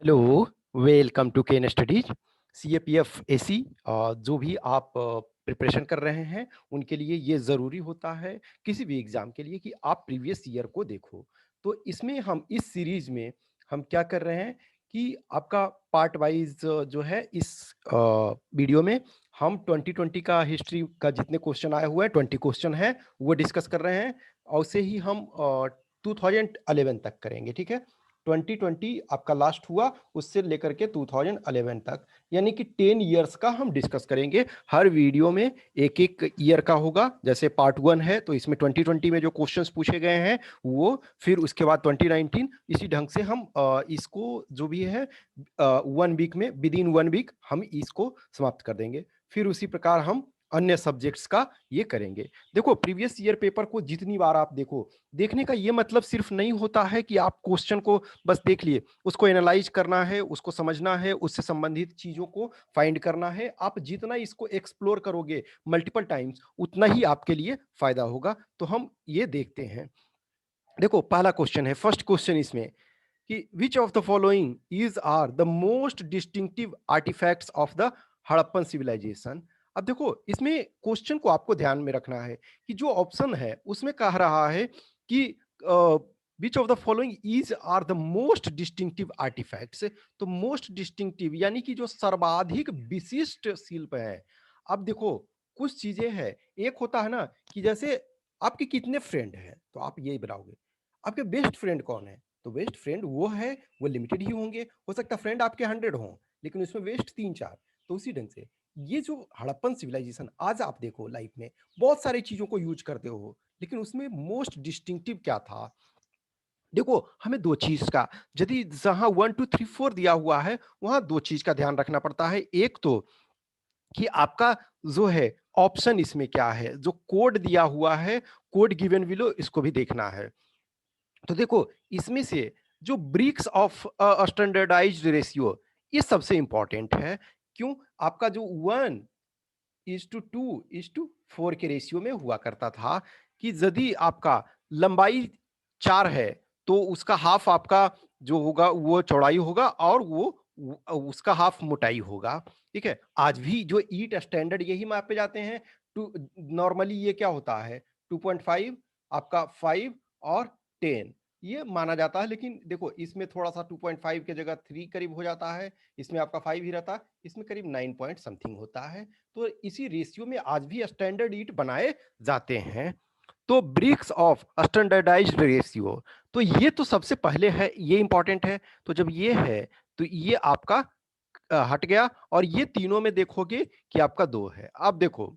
Hello, welcome to Ken studies. CAPF AC जो भी आप प्रिपरेशन कर रहे हैं उनके लिए ये ज़रूरी होता है किसी भी एग्ज़ाम के लिए कि आप प्रीवियस ईयर को देखो। तो इसमें हम इस सीरीज़ में हम क्या कर रहे हैं कि आपका पार्ट वाइज़ जो है इस वीडियो में हम 2020 का हिस्ट्री का जितने क्वेश्चन आए हुए हैं 20 क्वेश्चन हैं वो डिस्कस कर रहे हैं और उसे ही हम 2011 तक करेंगे, ठीक है? 2020 आपका लास्ट हुआ उससे लेकर के 2011 तक यानी कि 10 इयर्स का हम डिस्कस करेंगे। हर वीडियो में एक एक ईयर का होगा। जैसे पार्ट 1 है तो इसमें 2020 में जो क्वेश्चंस पूछे गए हैं वो, फिर उसके बाद 2019, इसी ढंग से हम इसको जो भी है 1 वीक में, विद इन 1 वीक हम इसको समाप्त कर देंगे। फिर उसी प्रकार हम अन्य सब्जेक्ट्स का ये करेंगे। देखो, प्रीवियस ईयर पेपर को जितनी बार आप देखो, देखने का ये मतलब सिर्फ नहीं होता है कि आप क्वेश्चन को बस देख लिए, उसको एनालाइज करना है, उसको समझना है, उससे संबंधित चीजों को फाइंड करना है। आप जितना इसको एक्सप्लोर करोगे मल्टीपल टाइम्स उतना ही आपके लिए फायदा होगा। तो हम ये देखते हैं। देखो, पहला क्वेश्चन है, फर्स्ट क्वेश्चन इसमें कि which of the following is are the most distinctive artefacts of the Harappan civilisation. अब देखो, इसमें क्वेश्चन को आपको ध्यान में रखना है कि जो ऑप्शन है उसमें कह रहा है कि which of the following is are the most distinctive artefacts. तो मोस्ट डिस्टिंक्टिव यानी कि जो सर्वाधिक विशिष्ट शिल्प है। अब देखो, कुछ चीजें हैं, एक होता है ना कि जैसे आपके कितने फ्रेंड हैं तो आप यही बनाओगे। आपके बेस्ट फ्रेंड कौन है? तो बेस्ट फ्रेंड वो है, वो लिमिटेड ही होंगे। हो सकता है फ्रेंड आपके 100 हों लेकिन उसमें वेस्ट 3-4। तो उसी ढंग से ये जो हड़प्पन सिविलाइजेशन आज आप देखो लाइफ में बहुत सारी चीजों को यूज करते हो, लेकिन उसमें मोस्ट डिस्टिंक्टिव क्या था? देखो, हमें दो चीज का, यदि जहां 1 2 3 4 दिया हुआ है वहां दो चीज का ध्यान रखना पड़ता है। एक तो कि आपका जो है ऑप्शन इसमें क्या है, जो कोड दिया हुआ है, कोड गिवन बिलो, इसको भी देखना है। तो देखो, इसमें से जो ब्रिक्स ऑफ स्टैंडर्डाइज्ड रेशियो, ये सबसे इंपॉर्टेंट है। क्यों? आपका जो 1:2:4 के रेशियो में हुआ करता था कि यदि आपका लंबाई 4 है तो उसका हाफ आपका जो होगा वो चौड़ाई होगा और उसका हाफ मोटाई होगा। ठीक है, आज भी जो ईट स्टैंडर्ड यही मापे जाते हैं। टू नॉर्मली ये क्या होता है, 2.5, आपका 5 और 10 ये माना जाता है। लेकिन देखो, इसमें थोड़ा सा 2.5 के जगह 3 करीब हो जाता है, इसमें आपका 5 ही रहता है, इसमें करीब 9 पॉइंट समथिंग होता है। तो इसी रेशियो में आज भी स्टैंडर्ड ईट बनाए जाते हैं। तो ब्रिक्स ऑफ स्टैंडर्डाइज्ड रेशियो, तो ये तो सबसे पहले है, ये इंपॉर्टेंट है। तो जब ये है तो ये आपका हट गया। और ये तीनों में देखोगे कि आपका 2 है। अब देखो,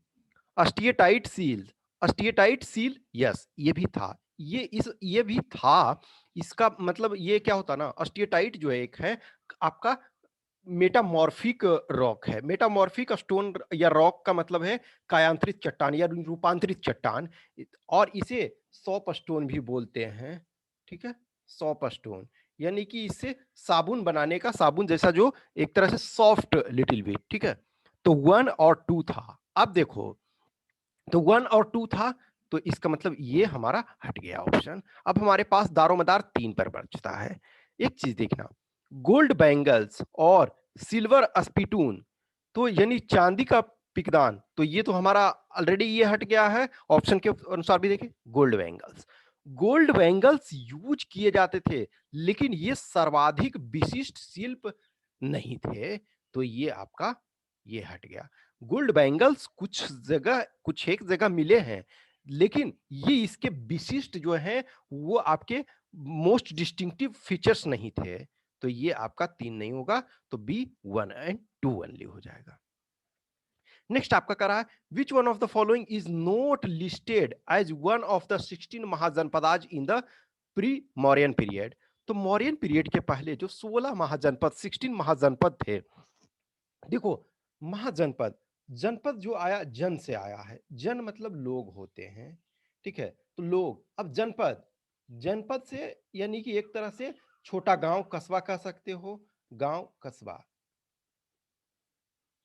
अस्टिएटाइट सील, अस्टिएटाइट सील, यस ये भी था। ये भी था। इसका मतलब ये क्या होता ना, अस्टिएटाइट जो है एक है आपका मेटामॉर्फिक रॉक है। मेटामॉर्फिक स्टोन या रॉक का मतलब है कायांतरित चट्टान या रूपांतरित चट्टान। और इसे सॉप स्टोन भी बोलते हैं। ठीक है, सॉप स्टोन यानी कि इससे साबुन बनाने का, साबुन जैसा जो एक तरह से सॉफ्ट लिटिल बिट। ठीक है, तो 1 और 2 था। अब देखो, तो 1 और 2 था, तो इसका मतलब ये हमारा हट गया ऑप्शन। अब हमारे पास दारोमदार 3 पर बचता है। एक चीज देखना, गोल्ड बैंगल्स और सिल्वर स्पिटून, तो यानी चांदी का पिकदान, तो ये तो हमारा ऑलरेडी ये हट गया है। ऑप्शन के अनुसार भी देखें, gold bangles, gold bangles use किए जाते थे लेकिन ये सर्वाधिक विशिष्ट शिल्प नहीं थे। तो ये आपका ये हट गया। गोल्ड बैंगल्स कुछ जगह, कुछ एक जगह मिले हैं, लेकिन ये इसके विशिष्ट जो हैं वो आपके मोस्ट डिस्टिंक्टिव फीचर्स नहीं थे। तो ये आपका 3 नहीं होगा, तो बी 1 और 2 ओनली हो जाएगा। नेक्स्ट आपका कह रहा है, which one of the following is not listed as one of the 16 Mahajanapadas in the pre Mauryan period. तो मौर्यन पीरियड के पहले जो 16 महाजनपद, 16 महाजनपद थे। देखो, महाजनपद, जनपद जो आया जन से आया है, जन मतलब लोग होते हैं। ठीक है, तो लोग, अब जनपद, जनपद से यानी कि एक तरह से छोटा गांव कस्बा कह सकते हो, गांव कस्बा,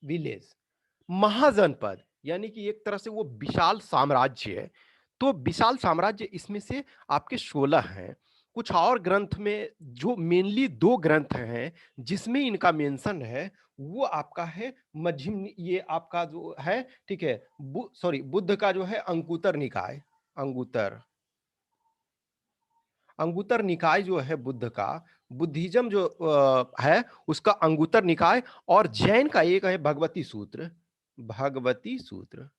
विलेज। महाजनपद यानी कि एक तरह से वो विशाल साम्राज्य है। तो विशाल साम्राज्य, इसमें से आपके 16 हैं। कुछ और ग्रंथ में जो मेनली 2 ग्रंथ हैं, जिसमें इनका मेंशन है, वो आपका है ये आपका जो है, ठीक है, बुद्ध का जो है अंगुत्तर निकाय, अंगुत्तर अंगुत्तर निकाय जो है बुद्ध का, बुद्धिज्म जो है उसका अंगुत्तर निकाय, और जैन का एक है भगवती सूत्र, भगवती सूत्र,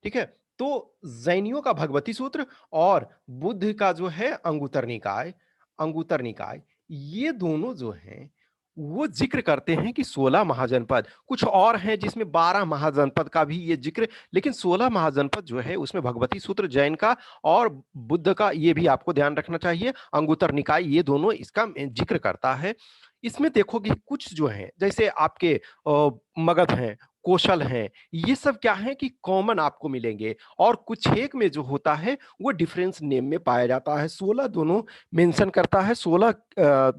ठीक है। तो जैनियों का भगवती सूत्र और बुद्ध का जो है अंगुत्तर निकाय, अंगुत्तर निकाय, ये दोनों जो हैं वो जिक्र करते हैं कि 16 महाजनपद, कुछ और हैं जिसमें 12 महाजनपद का भी ये जिक्र, लेकिन 16 महाजनपद जो है उसमें भगवती सूत्र जैन का और बुद्ध का, ये भी आपको ध्यान रखना चाहिए, अंगुत्तर निकाय, ये दोनों इसका जिक्र करता है। इसमें देखोगे कुछ जो है जैसे आपके मगध हैं, कौशल हैं, ये सब क्या है कि कॉमन आपको मिलेंगे, और कुछ एक में जो होता है वो डिफरेंस नेम में पाया जाता है। 16 दोनों मेंशन करता है, 16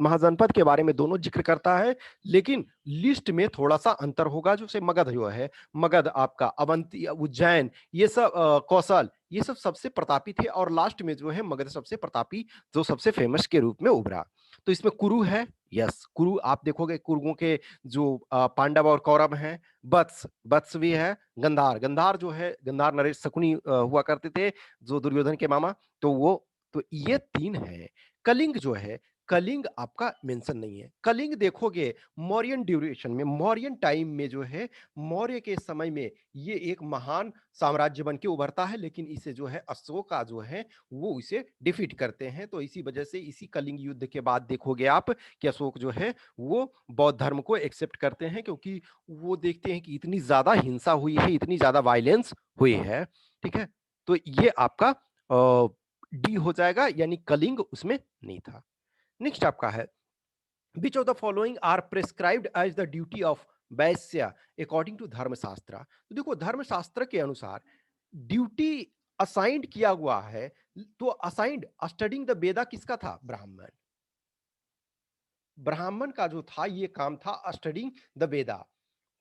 महाजनपद के बारे में दोनों जिक्र करता है, लेकिन लिस्ट में थोड़ा सा अंतर होगा। जो से मगध जो है, मगध आपका अवंती, उज्जैन, ये सब कौशल, ये सब सबसे प्रतापी थे, और लास्ट में जो है मगध सबसे प्रतापी, जो सबसे फेमस के रूप में उभरा। तो इसमें कुरु है, यस, कुरु आप देखोगे, कुरुओं के जो पांडव और कौरव हैं, वत्स, वत्स भी है, गंधार, गंधार जो है, गंधार नरेश शकुनी हुआ करते थे, जो दुर्योधन के मामा, तो वो, तो ये 3 है। कलिंग जो है, कलिंग आपका मेंशन नहीं है। कलिंग देखोगे मौर्यन ड्यूरेशन में, मौर्यन टाइम में जो है, मौर्य के समय में ये एक महान साम्राज्य बन के उभरता है, लेकिन इसे जो है अशोका जो है वो इसे डिफीट करते हैं। तो इसी वजह से इसी कलिंग युद्ध के बाद देखोगे आप कि अशोक जो है वो बौद्ध धर्म को एक्सेप्ट करते हैं, क्योंकि वो देखते हैं कि इतनी ज्यादा हिंसा हुई है, इतनी ज्यादा वायलेंस हुई है, ठीक है। तो ये आपका डी हो जाएगा, यानी कलिंग उसमें नहीं था। नेक्स्ट आपका है, which of the following are prescribed as the duty of Vaishya according to Dharmashastra. तो देखो धर्मशास्त्र के अनुसार ड्यूटी असाइंड किया हुआ है, तो असाइंड स्टडिंग द वेदा किसका था? ब्राह्मण, ब्राह्मण का जो था ये काम था स्टडिंग द वेदा,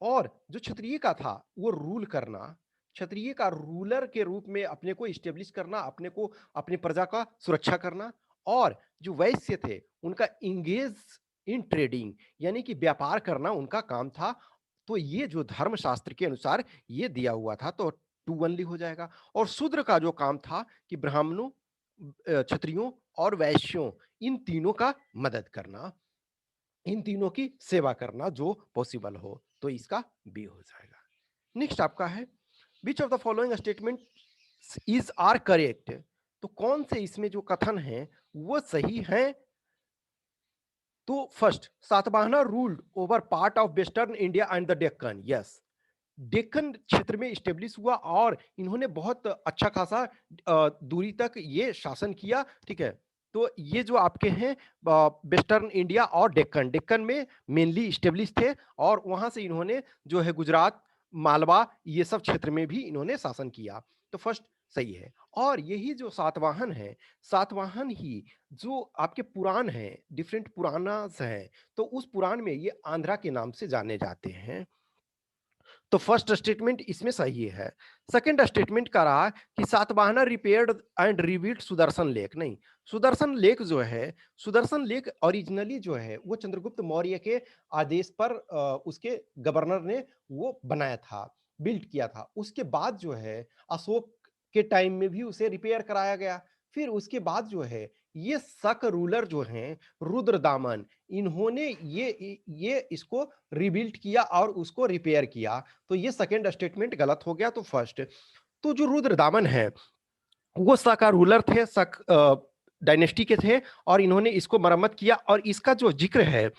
और जो क्षत्रिय का था वो रूल करना, क्षत्रिय का रूलर के रूप में अपने को इस्टेब्लिश करना, अपने को, अपनी प्रजा का सुरक्षा करना, और जो वैश्य थे उनका इंगेज इन ट्रेडिंग, यानी कि व्यापार करना उनका काम था। तो ये जो धर्मशास्त्र के अनुसार ये दिया हुआ था, तो टू वनली हो जाएगा। और शूद्र का जो काम था कि ब्राह्मणों, क्षत्रियों और वैश्यों, इन तीनों का मदद करना, इन तीनों की सेवा करना जो पॉसिबल हो, तो इसका बी हो जाएगा। नेक्स्ट आपका है, which of the following statement is are correct. तो कौन से इसमें जो कथन है वो सही है? तो first, Satavahana ruled over part of western India and the Deccan, yes, Deccan क्षेत्र में स्टेब्लिश हुआ, और इन्होंने बहुत अच्छा खासा दूरी तक ये शासन किया, ठीक है। तो ये जो आपके हैं वेस्टर्न इंडिया और डेक्कन, डेक्कन में मेनली स्टेब्लिश थे, और वहां से इन्होंने जो है गुजरात, मालवा, ये सब क्षेत्र में भी इन्होंने शासन किया। तो फर्स्ट सही है। और यही जो सातवाहन है, सातवाहन ही जो आपके पुराण हैं, डिफरेंट पुराणास हैं, तो उस पुराण में ये आंध्रा के नाम से जाने जाते हैं। तो फर्स्ट स्टेटमेंट इसमें सही है। सेकंड स्टेटमेंट का रहा कि Satavahana repaired and rebuilt Sudarshan lake, नहीं, सुदर्शन लेक जो है, सुदर्शन लेक ओरिजिनली जो है वो चंद्रगुप्त मौर्य के आदेश पर उसके गवर्नर ने वो बनाया था, बिल्ड किया था। उसके बाद जो है अशोक के टाइम में भी उसे रिपेयर कराया गया। फिर उसके बाद जो है ये शक रूलर जो हैं, रुद्रदामन, इन्होंने ये इसको रिबिल्ड किया और उसको रिपेयर किया। तो ये सेकंड स्टेटमेंट गलत हो गया। तो फर्स्ट, तो जो रुद्रदामन है वो शक का रूलर थे, शक डायनेस्टी के थे, और इन्होंने इसको मरम्मत किया। और इसका जो जिक्र है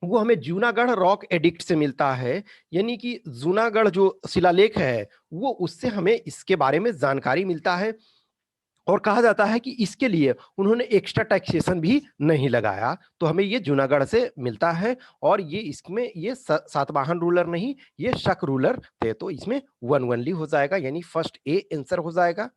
वो हमें जूनागढ़ रॉक एडिक्ट से मिलता है, यानी कि जूनागढ़ जो शिलालेख है वो उससे हमें इसके बारे में जानकारी मिलता है। और कहा जाता है कि इसके लिए उन्होंने एक्स्ट्रा टैक्सेशन भी नहीं लगाया। तो हमें ये जूनागढ़ से मिलता है, और ये इसमें ये सातवाहन रूलर नहीं, ये शक रूलर थे। तो इसमें वन वनली हो जाएगा, यानी फर्स्ट ए आंसर हो जाएगा।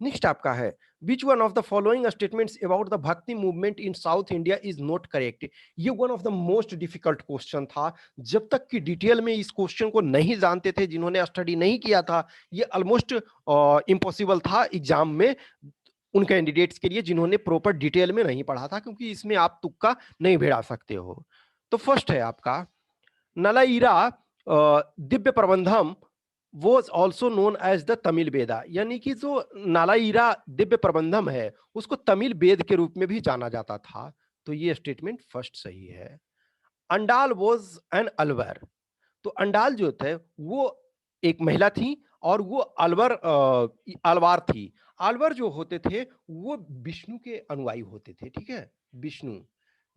नेक्स्ट आपका है, which one of the following statements about the bhakti movement in South India is not correct. ये one of the most difficult question था। जब तक कि डिटेल में इस क्वेश्चन को नहीं जानते थे, जिन्होंने स्टडी नहीं किया था, ये ऑलमोस्ट इम्पॉसिबल था एग्जाम में उन कैंडिडेट्स के लिए जिन्होंने प्रॉपर डिटेल में नहीं पढ़ा था, क्योंकि इसमें आप तुक्का नहीं भिड़ा सकते हो। तो फर्स्ट है आपका Nalayira Divya Prabandham was also known as the Tamil Veda, यानी कि जो नालाईरा दिव्य प्रबंधम है उसको तमिल वेद के रूप में भी जाना जाता था। तो ये स्टेटमेंट फर्स्ट सही है। अंडाल वॉज एन अलवर, तो अंडाल जो थे वो एक महिला थी और वो अलवार थी। अलवर जो होते थे वो विष्णु के अनुयायी होते थे, ठीक है, विष्णु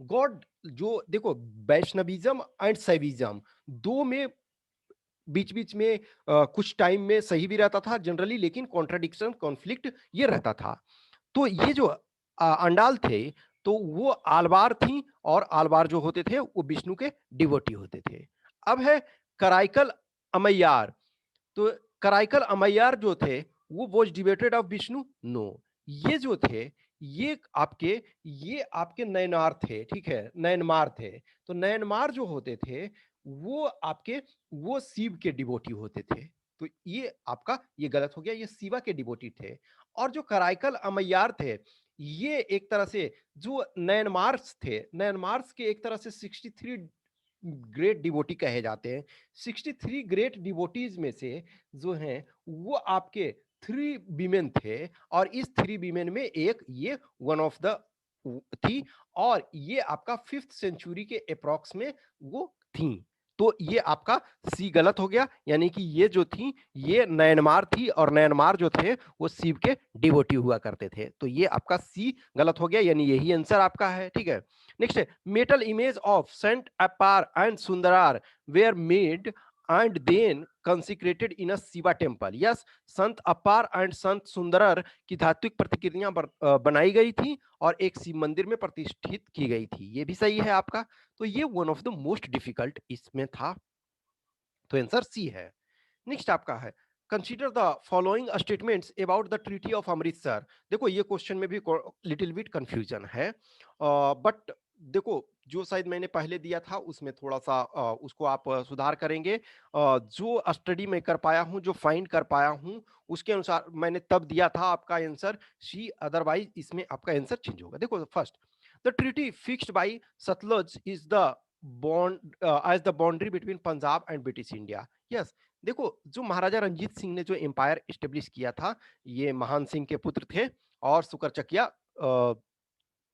गॉड। जो देखो वैष्णविज्म एंड शैविज्म दो में बीच बीच में कुछ टाइम में सही भी रहता था जनरली, लेकिन कॉन्ट्राडिक्शन कॉन्फ्लिक्ट ये रहता था। तो ये जो अंडाल थे तो वो आलवार थी, और आलवार जो होते थे वो विष्णु के डिवोटी होते थे। अब है कराइकल अमैयार, तो कराइकल अमैयार जो थे वो was devoted of Vishnu, no. ये जो थे ये आपके नयनार थे, ठीक है, नयनमार थे। तो नयनमार जो होते थे वो आपके वो शिव के डिवोटी होते थे। तो ये आपका ये गलत हो गया, ये शिवा के डिवोटी थे। और जो कराइकल अमैयार थे ये एक तरह से जो नयनमार्स थे, नयनमार्स के एक तरह से 63 ग्रेट डिवोटी कहे जाते हैं। 63 ग्रेट डिवोटीज में से जो हैं वो आपके 3 वीमेन थे, और इस 3 वीमेन में एक ये वन ऑफ द थी, और ये आपका 5th सेंचुरी के अप्रॉक्स में वो थी। तो ये आपका सी गलत हो गया, यानी कि ये जो थी ये नयनमार थी, और नयनमार जो थे वो शिव के डिवोटी हुआ करते थे। तो ये आपका सी गलत हो गया, यानी यही आंसर आपका है, ठीक है। नेक्स्ट है metal image of saint Appar and Sundarar were made and then consecrated in a Shiva temple. Yes, संत अपार एंड संत सुंदरर की धात्विक प्रतिकृतियां बनाई गई थी और एक शिव मंदिर में प्रतिष्ठित की गई थी। ये भी सही है आपका। तो ये one of the most difficult इसमें था, तो आंसर सी है। नेक्स्ट आपका है consider the following statements about the treaty of Amritsar. देखो ये क्वेश्चन में भी लिटिल बिट कंफ्यूजन है, बट देखो जो शायद मैंने पहले दिया था उसमें थोड़ा सा उसको आप सुधार करेंगे। जो स्टडी मैं कर पाया हूं, जो फाइंड कर पाया हूं, उसके अनुसार मैंने तब दिया था आपका आंसर सी, अदरवाइज इसमें आपका आंसर चेंज होगा। देखो first the treaty fixed by Sutlej is the bond as the boundary between Punjab and British India. Yes, देखो जो महाराजा रंजीत सिंह ने जो एम्पायर एस्टेब्लिश किया था, ये महान सिंह के पुत्र थे और सुकरचकिया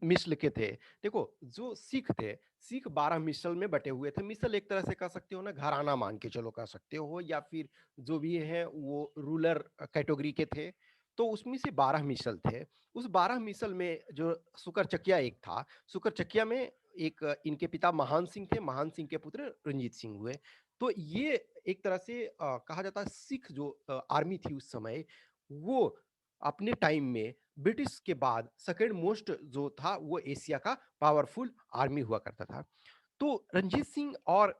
मिस्र के थे। देखो जो सिख थे, सिख 12 मिसल में बटे हुए थे। मिसल एक तरह से कह सकते हो ना, घराना मान के चलो कह सकते हो, या फिर जो भी है वो रूलर कैटेगरी के थे। तो उसमें से 12 मिसल थे। उस 12 मिसल में जो सुकरचकिया एक था, सुकरचकिया में एक इनके पिता महान सिंह थे, महान सिंह के पुत्र रंजीत सिंह हुए। तो ये एक तरह से कहा जाता है सिख जो आर्मी थी उस समय, वो अपने टाइम में ब्रिटिश के बाद सेकेंड मोस्ट जो था वो एशिया का पावरफुल आर्मी हुआ करता था। तो रंजीत सिंह और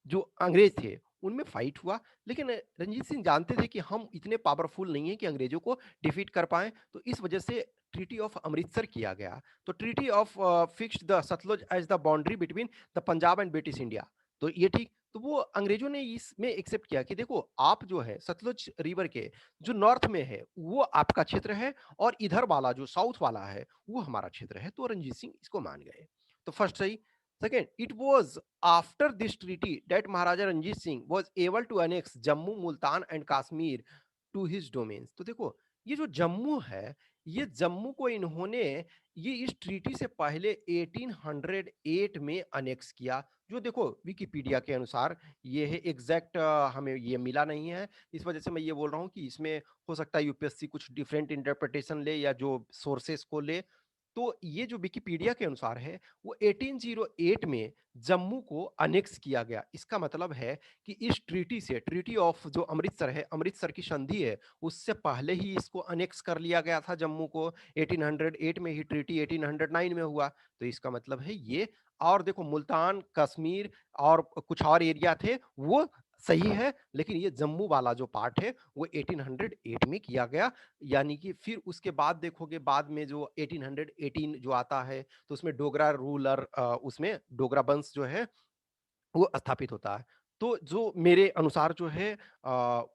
जो अंग्रेज थे उनमें फाइट हुआ, लेकिन रंजीत सिंह जानते थे कि हम इतने पावरफुल नहीं है कि अंग्रेजों को डिफीट कर पाए, तो इस वजह से ट्रीटी ऑफ अमृतसर किया गया। तो treaty of fixed the Sutlej as the boundary between the Punjab and British India. तो ये ठीक, तो वो अंग्रेजों ने इसमें एक्सेप्ट किया कि देखो आप जो है सतलुज रिवर के जो नॉर्थ में है वो आपका क्षेत्र है, और इधर वाला जो साउथ वाला है वो हमारा क्षेत्र है। तो रंजीत सिंह इसको मान गए। तो फर्स्ट सही। Second, it was after this treaty that Maharaja Ranjit Singh was able to annex Jammu, Multan and Kashmir to his domains. तो देखो ये जो जम्मू है, ये जम्मू को इन्होंने ये इस ट्रीटी से पहले 1808 में अनेक्स किया। जो देखो विकिपीडिया के अनुसार ये है, एग्जैक्ट हमें ये मिला नहीं है, इस वजह से मैं ये बोल रहा हूँ कि इसमें हो सकता है यूपीएससी कुछ डिफरेंट इंटरप्रिटेशन ले या जो सोर्सेस को ले। तो ये जो विकिपीडिया के अनुसार है वो 1808 में जम्मू को अनेक्स किया गया। इसका मतलब है कि इस ट्रीटी से, ट्रीटी ऑफ जो अमृतसर है, अमृतसर की संधि है, उससे पहले ही इसको अनेक्स कर लिया गया था जम्मू को। 1808 में ही ट्रीटी 1809 में हुआ। तो इसका मतलब है ये। और देखो मुल्तान, कश्मीर और कुछ और एरिया थे वो सही है, लेकिन ये जम्मू वाला जो पार्ट है वो 1808 में किया गया। यानी कि फिर उसके बाद देखोगे बाद में जो 1818 जो आता है तो उसमें डोगरा रूलर उसमें डोगरा वंश जो है वो स्थापित होता है। तो जो मेरे अनुसार जो है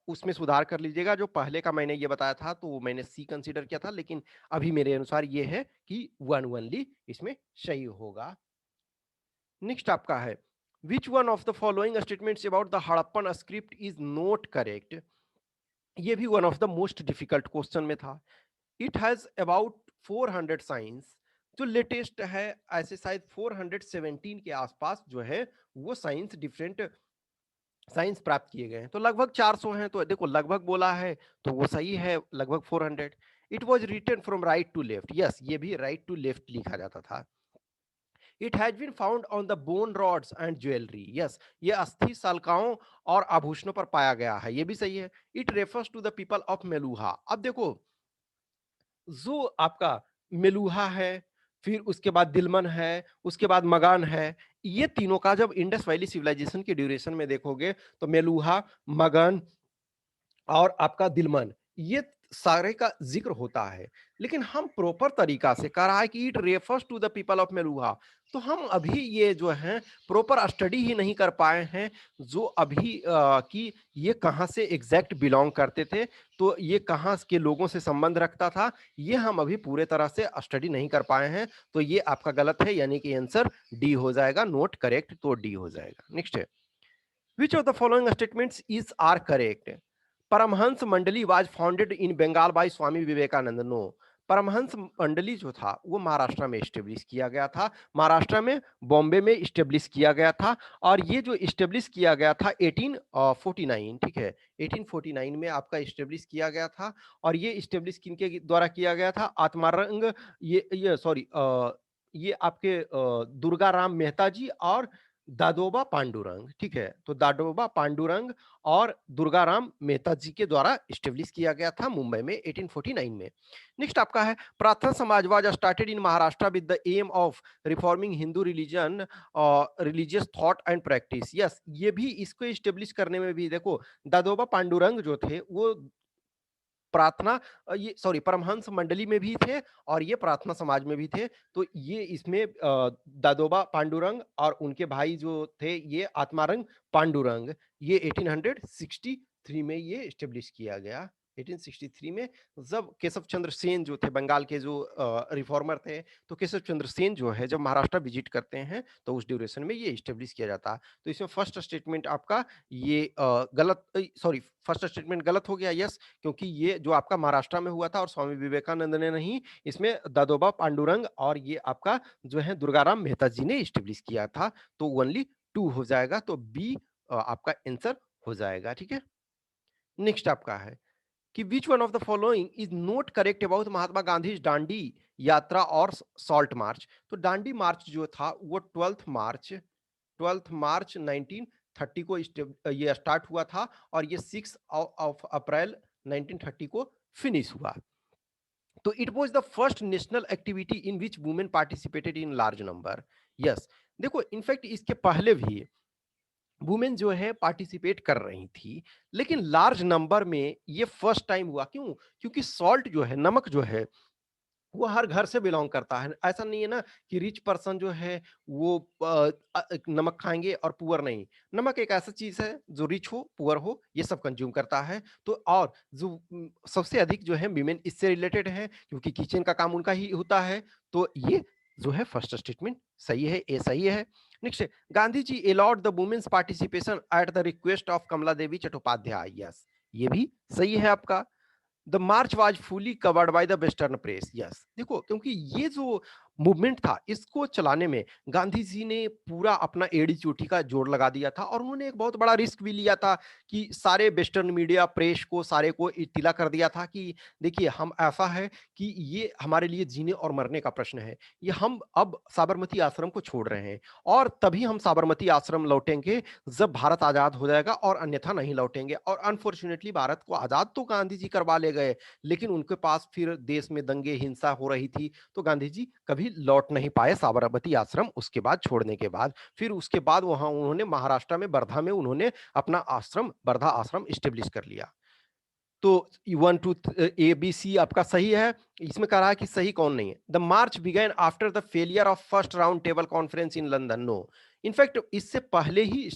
उसमें सुधार कर लीजिएगा। जो पहले का मैंने ये बताया था तो वो मैंने सी कंसीडर किया था, लेकिन अभी मेरे अनुसार ये है कि वन ओनली इसमें सही होगा। नेक्स्ट आपका है, which one of the following statements about the Harappan script is not correct. ये भी one of the most difficult question में था। It has about 400 science. जो लेटेस्ट है ऐसे शायद 417 के आसपास जो है वो साइंस डिफरेंट साइंस प्राप्त किए गए हैं। तो लगभग 400 हैं, तो देखो लगभग बोला है तो वो सही है, लगभग 400। It was written from right to left, yes ये भी राइट टू लेफ्ट लिखा जाता था। It has been found on the bone rods and jewellery, yes ये अस्थि सल्काओं और आभूषणों पर पाया गया है, ये भी सही है। It refers to the people of Meluha. अब देखो जो आपका मेलुहा है, फिर उसके बाद दिलमन है, उसके बाद मगान है, ये तीनों का जब इंडस वैली सिविलाइजेशन के ड्यूरेशन में देखोगे तो मेलुहा, मगन और आपका दिलमन, ये सारे का जिक्र होता है। लेकिन हम प्रॉपर तरीका से कह रहा है कि it refers to the people of Meluha, तो हम अभी ये जो है प्रॉपर स्टडी ही नहीं कर पाए हैं जो अभी कि ये कहाँ से एग्जैक्ट बिलोंग करते थे, तो ये कहाँ के लोगों से संबंध रखता था, ये हम अभी पूरे तरह से स्टडी नहीं कर पाए हैं। तो ये आपका गलत है, यानी कि आंसर डी हो जाएगा, नोट करेक्ट, तो डी हो जाएगा। नेक्स्ट है, which of the following statements is are correct? Paramhans मंडली was founded in Bengal by Swami Vivekananda. No, Paramhansa Mandali जो था वो महाराष्ट्र में स्टेब्लिश किया गया था, महाराष्ट्र में बॉम्बे में स्टेब्लिश किया गया था। और ये जो स्टेब्लिश किया गया था 1849, ठीक है 1849 में आपका स्टेब्लिश किया गया था। और ये स्टेब्लिश किनके द्वारा किया गया था? आत्मारंग, ये सॉरी ये आपके दुर्गा राम मेहता जी और दादोबा पांडुरंग, ठीक है। तो दादोबा पांडुरंग और दुर्गाराम मेहता जी के द्वारा स्टेब्लिश किया गया था मुंबई में 1849 में। नेक्स्ट आपका है, Prarthana Samaj was started in Maharashtra with the aim of reforming Hindu religion religious thought and practice. Yes ये भी इसको स्टेब्लिश करने में भी देखो दादोबा पांडुरंग जो थे वो प्रार्थना ये सॉरी परमहंस मंडली में भी थे और ये प्रार्थना समाज में भी थे। तो ये इसमें दादोबा पांडुरंग और उनके भाई जो थे ये आत्मारंग पांडुरंग, ये 1863 में ये स्टेब्लिश किया गया। 1863 में जब केशव चंद्र सेन जो थे बंगाल के जो रिफॉर्मर थे, तो केशव चंद्र सेन जो है जब महाराष्ट्र विजिट करते हैं तो उस ड्यूरेशन में ये स्टेब्लिश किया जाता है। तो इसमें फर्स्ट स्टेटमेंट आपका ये गलत, सॉरी फर्स्ट स्टेटमेंट गलत हो गया, यस क्योंकि ये जो आपका महाराष्ट्र में हुआ था और स्वामी विवेकानंद ने नहीं, इसमें दादोबा पांडुरंग और ये आपका जो है दुर्गाराम मेहता जी ने स्टेब्लिश किया था। तो ओनली 2 हो जाएगा, तो बी आपका आंसर हो जाएगा, ठीक है। नेक्स्ट आपका है कि which one of the following is not correct about Mahatma Gandhi Dandi Yatra और सॉल्ट मार्च। तो दांडी मार्च जो था वो 12th मार्च 1930 को ये स्टार्ट हुआ था और ये 6 ऑफ अप्रैल 1930 को फिनिश हुआ। तो it was the first national activity in which women participated in large number. Yes देखो इनफैक्ट इसके पहले भी वुमेन जो है पार्टिसिपेट कर रही थी, लेकिन लार्ज नंबर में ये फर्स्ट टाइम हुआ। क्यों? क्योंकि सॉल्ट जो है, नमक जो है वो हर घर से बिलोंग करता है। ऐसा नहीं है ना कि रिच पर्सन जो है वो नमक खाएँगे और पुअर नहीं। नमक एक ऐसा चीज़ है जो रिच हो, पुअर हो, ये सब कंज़्यूम करता है। तो और जो सबसे अधिक जो है विमेन इससे रिलेटेड है क्योंकि किचन का काम उनका ही होता है। तो ये जो है फर्स्ट स्टेटमेंट सही है, ए सही है। नेक्स्ट है, Gandhi ji allowed the women's participation at the request of Kamala Devi Chattopadhyay. Yes, ये भी सही है आपका। The march was fully covered by the western press. Yes देखो क्योंकि ये जो मूवमेंट था इसको चलाने में गांधी जी ने पूरा अपना एड़ी चोटी का जोर लगा दिया था और उन्होंने एक बहुत बड़ा रिस्क भी लिया था कि सारे वेस्टर्न मीडिया प्रेस को सारे को इत्तिला कर दिया था कि देखिए हम ऐसा है कि ये हमारे लिए जीने और मरने का प्रश्न है, ये हम अब साबरमती आश्रम को छोड़ रहे हैं और तभी हम साबरमती आश्रम लौटेंगे जब भारत आजाद हो जाएगा और अन्यथा नहीं लौटेंगे। और अनफॉर्चुनेटली भारत को आजाद तो गांधी जी करवा ले गए, लेकिन उनके पास फिर देश में दंगे हिंसा हो रही थी, तो गांधी जी कभी लौट नहीं पाए साबरमती आश्रम उसके बाद छोड़ने के बाद। फिर उसके बाद वहां उन्होंने महाराष्ट्र में वर्धा में उन्होंने अपना आश्रम वर्धा आश्रम स्टेब्लिश कर लिया। तो 1 2 ए बी सी आपका सही है। इसमें कह रहा है कि सही कौन नहीं है। The march begin after the failure of first round table conference in London. No, in fact इससे पहले ही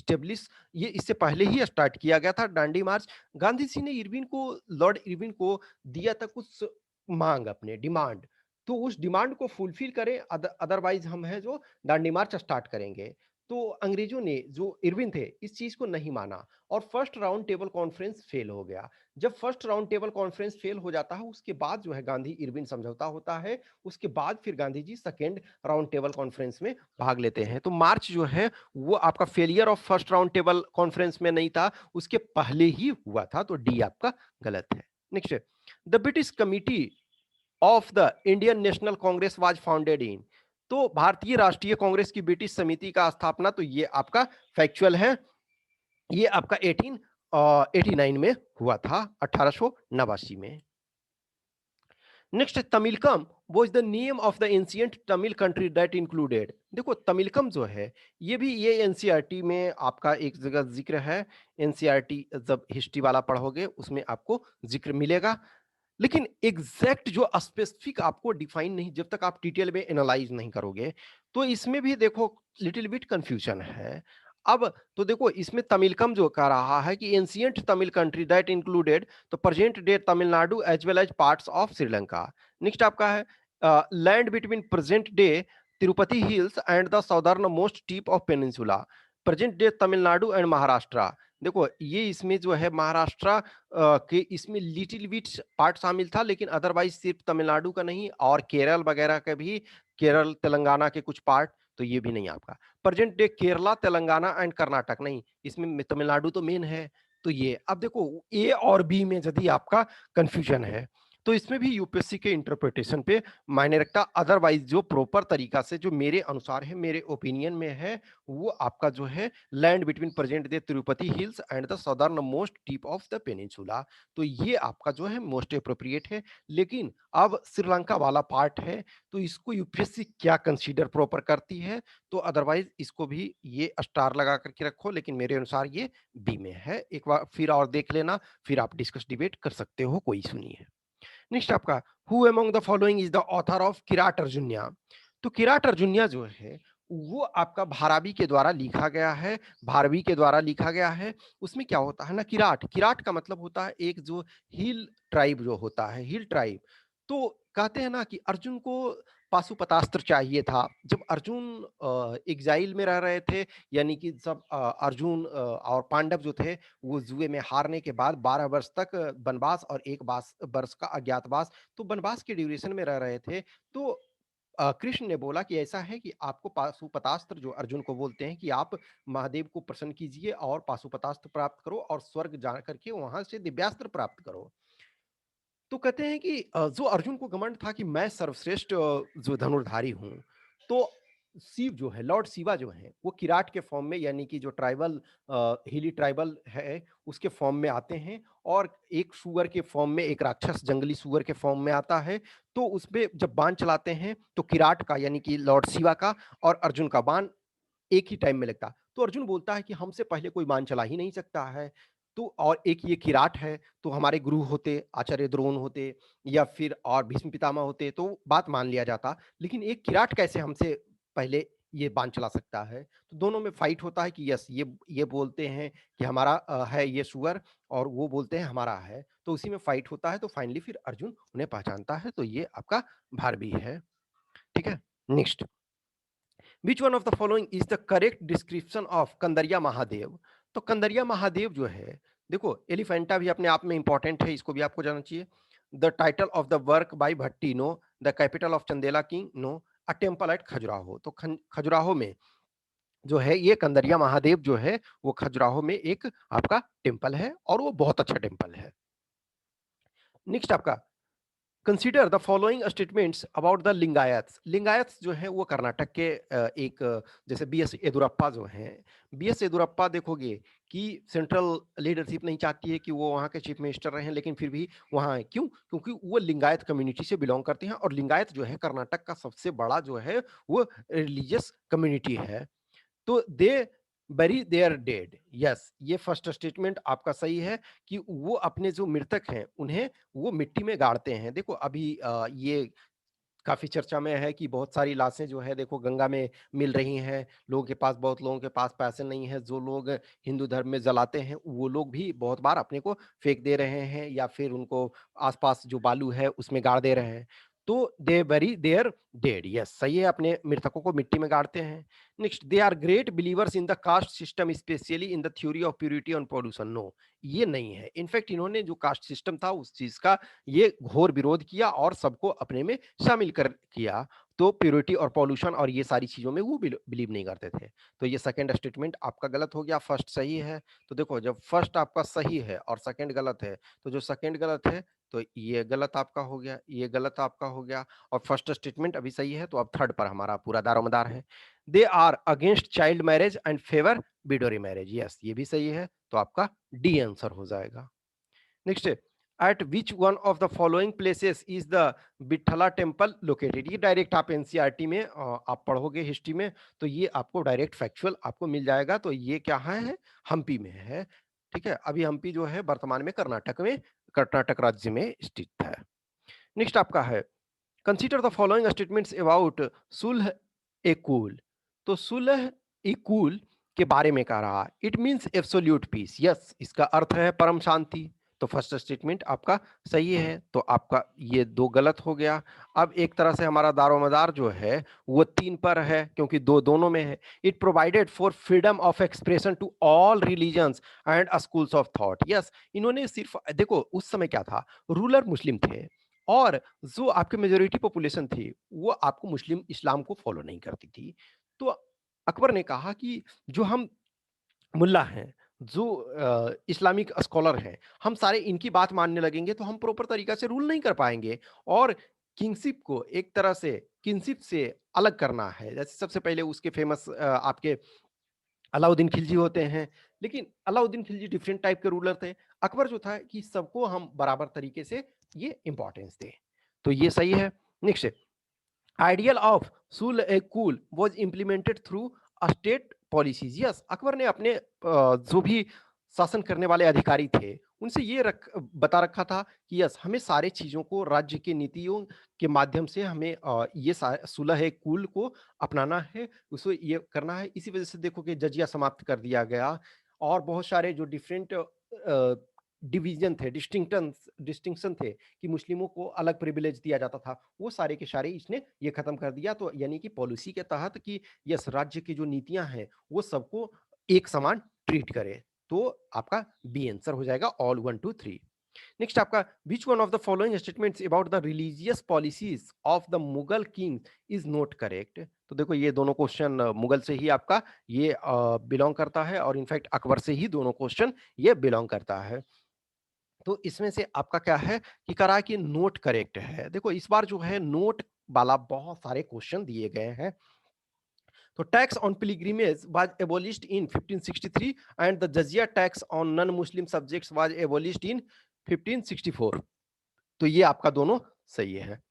स्टार्ट किया गया था डांडी मार्च। गांधी जी ने इरविन को, लॉर्ड इरविन को दिया था कुछ मांग, अपने डिमांड, तो उस डिमांड को फुलफिल करें, अदरवाइज हम है जो डांडी मार्च स्टार्ट करेंगे। तो अंग्रेजों ने, जो इरविन थे, इस चीज को नहीं माना और first round table conference fail हो गया। जब first round table conference fail हो जाता है, उसके बाद जो है गांधी इरविन समझौता होता है। उसके बाद फिर Gandhi ji second round table conference में भाग लेते हैं। तो मार्च जो है वो आपका failure of first round table conference में नहीं था, उसके पहले ही हुआ था। तो डी आपका गलत है। Next, the British committee of the Indian national Congress was founded in. तो भारतीय राष्ट्रीय कांग्रेस की ब्रिटिश समिति का स्थापना, तो ये आपका फैक्चुअल है, ये आपका 1889 में हुआ था, 1889 में। Next, Tamilakam was the name of the ancient Tamil country that included। देखो तमिलकम जो है, ये एनसीईआरटी में आपका एक जगह जिक्र है। एनसीईआरटी जब हिस्ट्री वाला पढ़ोगे उसमें आपको जिक्र मिलेगा, लेकिन एग्जैक्ट जो स्पेसिफिक आपको डिफाइन नहीं, जब तक आप डिटेल में एनालाइज नहीं करोगे। तो इसमें भी देखो लिटिल बिट कंफ्यूजन है। अब तो देखो इसमें तमिलकम जो कह रहा है कि ancient Tamil country that included, तो present day Tamil Nadu as well as parts of Sri Lanka. Next आपका है land between present day Tirupati hills and the southern most tip of peninsula, present day Tamil Nadu and Maharashtra. देखो ये इसमें जो है महाराष्ट्र के इसमें लिटिल बिट पार्ट शामिल था, लेकिन अदरवाइज सिर्फ तमिलनाडु का नहीं और केरल वगैरह का भी, केरल तेलंगाना के कुछ पार्ट, तो ये भी नहीं आपका। Present day Kerala Telangana and Karnataka नहीं, इसमें तमिलनाडु तो मेन है। तो ये अब देखो ए और बी में यदि आपका कंफ्यूजन है तो इसमें भी यूपीएससी के इंटरप्रिटेशन पे मायने रखता। अदरवाइज जो प्रॉपर तरीका से, जो मेरे अनुसार है, मेरे ओपिनियन में है, वो आपका जो है land between present day Tirupati hills and the southern most tip of the peninsula, तो ये आपका जो है मोस्ट अप्रोप्रिएट है। लेकिन अब श्रीलंका वाला पार्ट है, तो इसको यूपीएससी क्या कंसीडर प्रॉपर करती है, तो अदरवाइज इसको भी ये स्टार लगा करके रखो, लेकिन मेरे अनुसार ये बी में है। एक बार फिर और देख लेना, फिर आप डिस्कस डिबेट कर सकते हो, कोई सुनिए। नेक्स्ट आपका, who among the following is the author of Kirat Arjuniya. तो किराट अर्जुन्या जो है वो आपका भारवी के द्वारा लिखा गया है, भारवी के द्वारा लिखा गया है। उसमें क्या होता है ना, किराट, किराट का मतलब होता है एक जो हिल ट्राइब जो होता है, हिल ट्राइब। तो कहते हैं ना कि अर्जुन को पाशुपतास्त्र चाहिए था जब अर्जुन एग्जाइल में रह रहे थे, यानी कि जब अर्जुन और पांडव जो थे वो जुए में हारने के बाद 12 वर्ष तक वनवास और 1 वर्ष का अज्ञातवास, तो वनवास के ड्यूरेशन में रह रहे थे। तो कृष्ण ने बोला कि ऐसा है कि आपको पाशुपतास्त्र, जो अर्जुन को बोलते हैं कि आप महादेव को प्रसन्न कीजिए और पाशुपतास्त्र प्राप्त करो और स्वर्ग जा करके वहां से दिव्यास्त्र प्राप्त करो। तो कहते हैं कि जो अर्जुन को घमंड था कि मैं सर्वश्रेष्ठ जो धनुर्धारी हूँ, तो शिव जो है, लॉर्ड शिवा जो है, वो किराट के फॉर्म में, यानी कि जो ट्राइबल हिली ट्राइबल है उसके फॉर्म में आते हैं, और एक सुअर के फॉर्म में, एक राक्षस जंगली सुअर के फॉर्म में आता है। तो उसपे जब बाण चलाते हैं तो किराट का, यानी कि लॉर्ड शिवा का और अर्जुन का बाण एक ही टाइम में लगता। तो अर्जुन बोलता है कि हमसे पहले कोई बाण चला ही नहीं सकता है। तो और एक ये किराट है, तो हमारे गुरु होते, आचार्य द्रोण होते या फिर और भीष्म पितामह होते तो बात मान लिया जाता, लेकिन एक किराट कैसे हमसे पहले ये बाण चला सकता है। तो दोनों में फाइट होता है कि यस, ये बोलते हैं कि हमारा है ये सुअर, और वो बोलते हैं हमारा है, तो उसी में फाइट होता है। तो फाइनली फिर अर्जुन उन्हें पहचानता है, तो ये आपका भारवी है। ठीक है। Next, which one of the following is the correct description of Kandariya Mahadev. तो कंदरिया महादेव जो है, देखो एलिफेंटा भी अपने आप में इंपॉर्टेंट है, इसको भी आपको जानना चाहिए। The title of the work by Bhatti, no. The capital of Chandela king, no. A temple at Khajuraho, तो खजुराहो में जो है ये कंदरिया महादेव जो है वो खजुराहो में एक आपका टेम्पल है, और वो बहुत अच्छा टेम्पल है। नेक्स्ट आपका, consider the following statements about the Lingayats. Lingayats जो है वो कर्नाटक के जैसे बी एस येदुरप्पा जो हैं, बी एस येदुरप्पा देखोगे कि सेंट्रल लीडरशिप नहीं चाहती है कि वो वहाँ के चीफ मिनिस्टर रहें, लेकिन फिर भी वहाँ है। क्यों? क्योंकि वो लिंगायत कम्युनिटी से बिलोंग करते हैं, और लिंगायत जो है कर्नाटक का सबसे बड़ा जो है वो रिलीजियस कम्युनिटी है। तो दे bury their dead। यस, ये फर्स्ट स्टेटमेंट आपका सही है कि वो अपने जो मृतक हैं उन्हें वो मिट्टी में गाड़ते हैं। देखो अभी ये काफ़ी चर्चा में है कि बहुत सारी लाशें जो है देखो गंगा में मिल रही हैं। लोगों के पास बहुत लोगों के पास पैसे नहीं है, जो लोग हिंदू धर्म में जलाते हैं, वो लोग भी बहुत बार अपने को फेंक दे रहे हैं या फिर उनको आस-पास जो बालू है उसमें गाड़ दे रहे हैं। तो दे बरी देयर डेड। यस, सही है, अपने मृतकों को मिट्टी में गाड़ते हैं। Next, they are great believers in the caste system specially in the theory of purity and pollution. No, ये नहीं है। इनफैक्ट इन्होंने जो कास्ट सिस्टम था उस चीज़ का ये घोर विरोध किया और सबको अपने में शामिल कर किया। तो प्यूरिटी और पॉल्यूशन और ये सारी चीज़ों में वो बिलीव नहीं करते थे। तो ये सेकंड स्टेटमेंट आपका गलत हो गया, फर्स्ट सही है। तो देखो जब फर्स्ट आपका सही है और सेकंड गलत है, तो जो सेकंड गलत है तो ये गलत आपका हो गया, ये गलत आपका हो गया और फर्स्ट स्टेटमेंट अभी सही है, तो अब थर्ड पर हमारा पूरा दारोमदार है। They are against child marriage and favour widow marriage. Yes, ये भी सही है, तो आपका डी आंसर हो जाएगा। नेक्स्ट है, at which one of the following places is the Vitthala temple located. ये डायरेक्ट आप एनसीईआरटी में आप पढ़ोगे हिस्ट्री में तो ये आपको डायरेक्ट फैक्चुअल आपको मिल जाएगा। तो ये क्या है, हम्पी में है। ठीक है, अभी हम्पी जो है वर्तमान में कर्नाटक राज्य में स्थित है। नेक्स्ट आपका है, consider the following statements about Sulah A cool. तो सुलह ए कूल के बारे में कह रहा है, it means absolute peace. Yes, इसका अर्थ है परम शांति। तो फर्स्ट स्टेटमेंट आपका सही है, तो आपका ये दो गलत हो गया। अब एक तरह से हमारा दारोमदार जो है वो 3 पर है क्योंकि दो दोनों में है। It provided for freedom of expression to all religions and schools of thought. Yes, इन्होंने सिर्फ देखो उस समय क्या था, रूलर मुस्लिम थे और जो आपकी मेजॉरिटी पॉपुलेशन थी वो आपको मुस्लिम इस्लाम को फॉलो नहीं करती थी। तो अकबर ने कहा कि जो हम मुल्ला हैं, जो इस्लामिक स्कॉलर हैं, हम सारे इनकी बात मानने लगेंगे तो हम प्रॉपर तरीका से रूल नहीं कर पाएँगे और किंगशिप को एक तरह से किंगशिप से अलग करना है। जैसे सबसे पहले उसके फेमस आपके अलाउद्दीन खिलजी होते हैं, लेकिन अलाउद्दीन खिलजी डिफरेंट टाइप के रूलर थे। अकबर जो था कि सबको हम बराबर तरीके से ये इम्पोर्टेंस दें। तो ये सही है। नेक्स्ट, आइडियल ऑफ सुल ए cool was implemented through state policies. Yes, Akbar ने अपने जो भी शासन करने वाले अधिकारी थे उनसे ये बता रखा था कि यस हमें सारे चीजों को राज्य की नीतियों के माध्यम से हमें ये सुलह ए कूल को अपनाना है, उसको ये करना है। इसी वजह से देखो कि जजिया समाप्त कर दिया गया और बहुत सारे जो डिफरेंट डिवीजन थे, डिस्टिंक्शन थे कि मुस्लिमों को अलग प्रिविलेज दिया जाता था, वो सारे के सारे इसने ये खत्म कर दिया। तो यानी कि पॉलिसी के तहत कि यस राज्य की जो नीतियां हैं वो सबको एक समान ट्रीट करे। तो आपका बी आंसर हो जाएगा, ऑल 1 2 3। नेक्स्ट आपका, विच one of the following statements about the religious policies of the Mughal king is not correct. तो देखो ये दोनों क्वेश्चन मुगल से ही आपका ये बिलोंग करता है और इनफैक्ट अकबर से ही दोनों क्वेश्चन ये बिलोंग करता है। तो इसमें से आपका क्या है कि करा कि नोट करेक्ट है। देखो इस बार जो है नोट वाला बहुत सारे क्वेश्चन दिए गए हैं। तो tax on pilgrimage was abolished in 1563 and the jizya tax on non Muslim subjects was abolished in 1564। तो ये आपका दोनों सही है।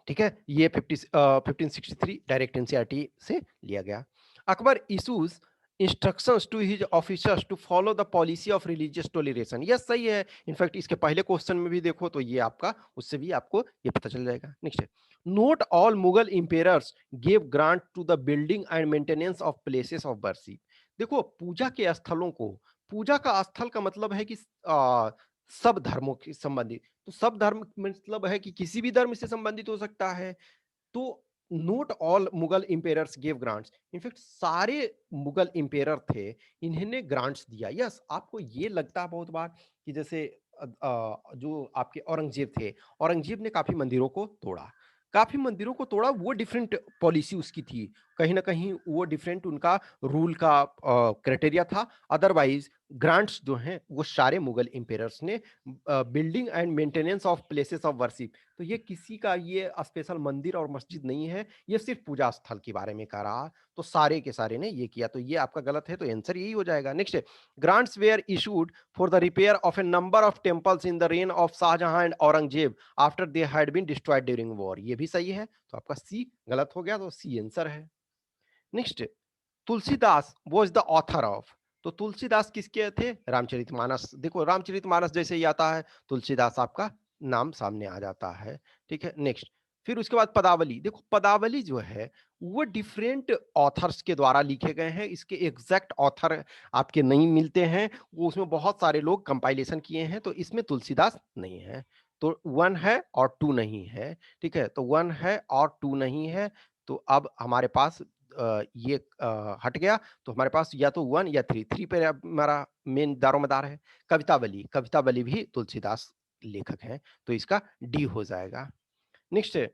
ठीक है, ये 1563 डायरेक्ट एनसीईआरटी से लिया गया। Akbar issues instructions to his officers to follow the policy of religious toleration. Yes सही है। इनफैक्ट इसके पहले क्वेश्चन में भी देखो तो ये आपका उससे भी आपको ये पता चल जाएगा। नेक्स्ट है, not all Mughal emperors give grant to the building and maintenance of places of worship. देखो पूजा के स्थलों को, पूजा का स्थल का मतलब है कि सब धर्मों के संबंधित, तो सब धर्म मतलब है कि किसी भी धर्म से संबंधित हो सकता है। तो not all Mughal emperors give grants, in fact सारे मुगल इंपेयर थे इन्होंने ग्रांट्स दिया। यस, आपको ये लगता है बहुत बार कि जैसे जो आपके औरंगजेब थे, औरंगजेब ने काफी मंदिरों को तोड़ा, काफी मंदिरों को तोड़ा, वो डिफरेंट पॉलिसी उसकी थी, कहीं ना कहीं वो डिफरेंट उनका रूल का क्राइटेरिया था। अदरवाइज ग्रांट्स जो हैं वो सारे मुगल इंपेयर्स ने building and maintenance of places of worship. तो ये किसी का ये स्पेशल मंदिर और मस्जिद नहीं है, ये सिर्फ पूजा स्थल के बारे में कह रहा। तो सारे के सारे ने ये किया, तो ये आपका गलत है, तो आंसर यही हो जाएगा। नेक्स्ट है, grants were issued for the repair of a number of temples in the reign of Shahjahan and Aurangzeb after they had been destroyed during war. ये भी सही है, तो आपका सी गलत हो गया, तो सी आंसर है। Next, Tulsidas was the author of. तो तुलसीदास किसके थे? रामचरितमानस। देखो रामचरितमानस जैसे ही आता है तुलसीदास आपका नाम सामने आ जाता है। ठीक है, नेक्स्ट। फिर उसके बाद पदावली। देखो पदावली जो है वो डिफरेंट ऑथर्स के द्वारा लिखे गए हैं, इसके एग्जैक्ट ऑथर आपके नहीं मिलते हैं, वो उसमें बहुत सारे लोग कंपाइलेशन किए हैं, तो इसमें तुलसीदास नहीं है। तो वन है और टू नहीं है। ठीक है, तो वन है और टू नहीं है। तो अब हमारे पास ये हट गया, तो हमारे पास या तो वन या थ्री। थ्री पे अब हमारा मेन दारोमदार है। कवितावली, कवितावली भी तुलसीदास लेखक हैं, तो इसका डी हो जाएगा। नेक्स्ट है,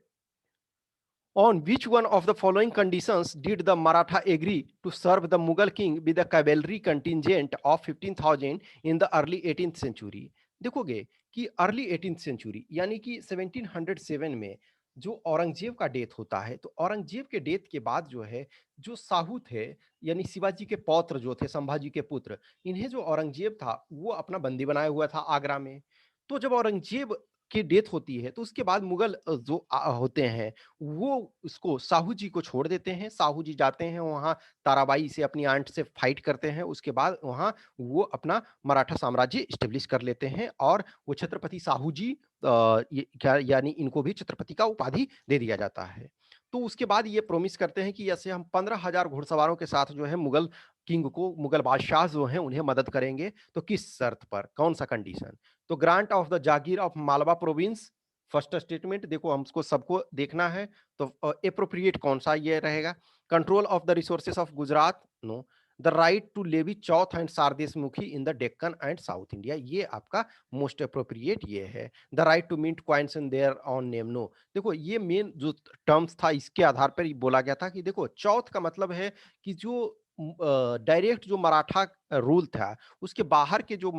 on which one of the following conditions did the Maratha agree to serve the Mughal king with a cavalry contingent of 15,000 in the early 18th century? देखोगे कि अर्ली 18th सेंचुरी यानी कि 1707 में जो औरंगजेब का डेथ होता है, तो औरंगजेब के डेथ के बाद जो है, जो साहू थे यानी शिवाजी के पौत्र जो थे, संभाजी के पुत्र, इन्हें जो औरंगजेब था वो अपना बंदी बनाया हुआ था आगरा में। तो जब औरंगजेब की डेथ होती है तो उसके बाद मुगल जो होते हैं वो उसको साहू जी को छोड़ देते हैं। साहू जी जाते हैं वहाँ, ताराबाई से अपनी आंट से फाइट करते हैं, उसके बाद वहाँ वो अपना मराठा साम्राज्य स्टेब्लिश कर लेते हैं और वो छत्रपति साहू जी ये क्या यानी इनको भी छत्रपति का उपाधि दे दिया जाता है। तो उसके बाद ये प्रॉमिस करते हैं कि ऐसे हम 15,000 घुड़सवारों के साथ जो है मुगल किंग को, मुगल बादशाह जो हैं उन्हें मदद करेंगे। तो किस शर्त पर, कौन सा कंडीशन? तो grant of the Jagir of Malwa province, first statement. देखो हमको सबको देखना है, तो एप्रोप्रिएट कौन सा ये रहेगा? Control of the resources of Gujarat, no. The right to levy chauth and sardeshmukhi in the Deccan and South India, ये आपका मोस्ट अप्रोप्रिएट ये है। The right to mint coins in their own name, no. देखो ये मेन जो टर्म्स था इसके आधार पर बोला गया था कि देखो चौथ का मतलब है कि जो डायरेक्ट जो मराठा रूल था उसके बाहर के जो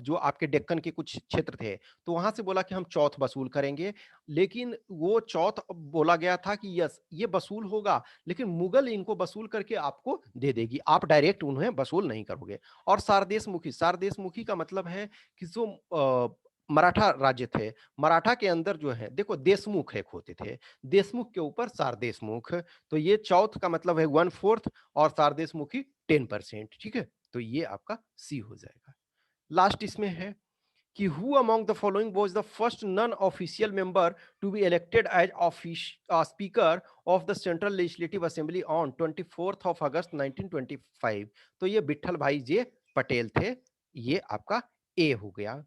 जो आपके डेक्कन के कुछ क्षेत्र थे, तो वहां से बोला कि हम चौथ वसूल करेंगे। लेकिन वो चौथ बोला गया था कि यस ये वसूल होगा, लेकिन मुगल इनको वसूल करके आपको दे देगी, आप डायरेक्ट उन्हें वसूल नहीं करोगे। और सारदेशमुखी, सारदेशमुखी का मतलब है कि जो मराठा राज्य थे, मराठा के अंदर जो है देखो देशमुख एक होते थे, देशमुख के ऊपर सारदेशमुख, तो ये चौथ का मतलब है 1/4 और सारदेशमुखी 10%। ठीक है, तो ये आपका सी हो जाएगा। लास्ट इसमें है कि who among the following was the first non-official member to be elected as speaker of the Central Legislative Assembly on 24th of August 1925? तो ये विट्ठल भाई जे पटेल थे, ये आपका ए हो गया।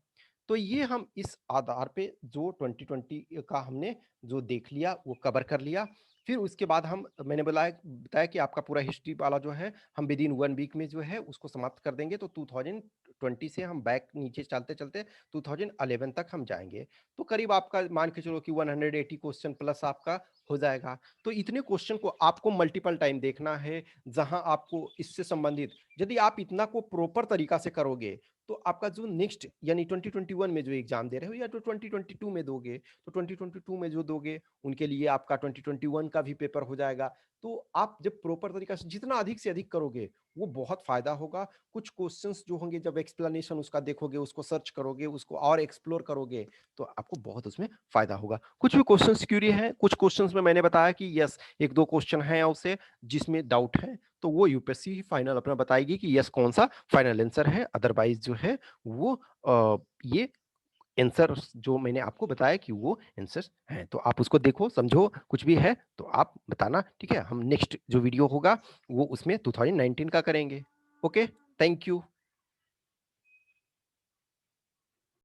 तो ये हम इस आधार पे जो 2020 का हमने जो देख लिया वो कवर कर लिया। फिर उसके बाद हम, मैंने बताया कि आपका पूरा हिस्ट्री वाला जो है हम विद इन 1 वीक में जो है उसको समाप्त कर देंगे। तो 2020 से हम बैक नीचे चलते-चलते 2011 तक हम जाएँगे। तो करीब आपका मान के चलो कि 180 क्वेश्चन प्लस आपका हो जाएगा। तो इतने क्वेश्चन को आपको मल्टीपल टाइम देखना है, जहाँ आपको इससे संबंधित यदि आप इतना को प्रॉपर तरीका से करोगे, तो आपका जो नेक्स्ट यानी 2021 में जो एग्ज़ाम दे रहे हो या तो 2022 में दोगे, तो 2022 में जो दोगे, उनके लिए आपका 2021 का भी पेपर हो जाएगा। तो आप जब प्रॉपर तरीका से जितना अधिक से अधिक करोगे, वो बहुत फ़ायदा होगा। कुछ क्वेश्चंस जो होंगे जब एक्सप्लेनेशन उसका देखोगे, उसको सर्च करोगे, उसको और एक्सप्लोर करोगे, तो आपको बहुत उसमें फ़ायदा होगा। कुछ भी क्वेश्चंस क्यूरी हैं, कुछ क्वेश्चंस में मैंने बताया कि यस 1-2 क्वेश्चन हैं उससे जिसमें डाउट है, तो वो यूपीएससी ही फाइनल अपना बताएगी कि यस कौन-सा फाइनल आंसर है। अदरवाइज़ जो है वो ये आंसर्स जो मैंने आपको बताया कि वो आंसर्स हैं। तो आप उसको देखो, समझो, कुछ भी है तो आप बताना, ठीक है? हम नेक्स्ट जो वीडियो होगा वो उसमें 2019 का करेंगे। Okay, thank you.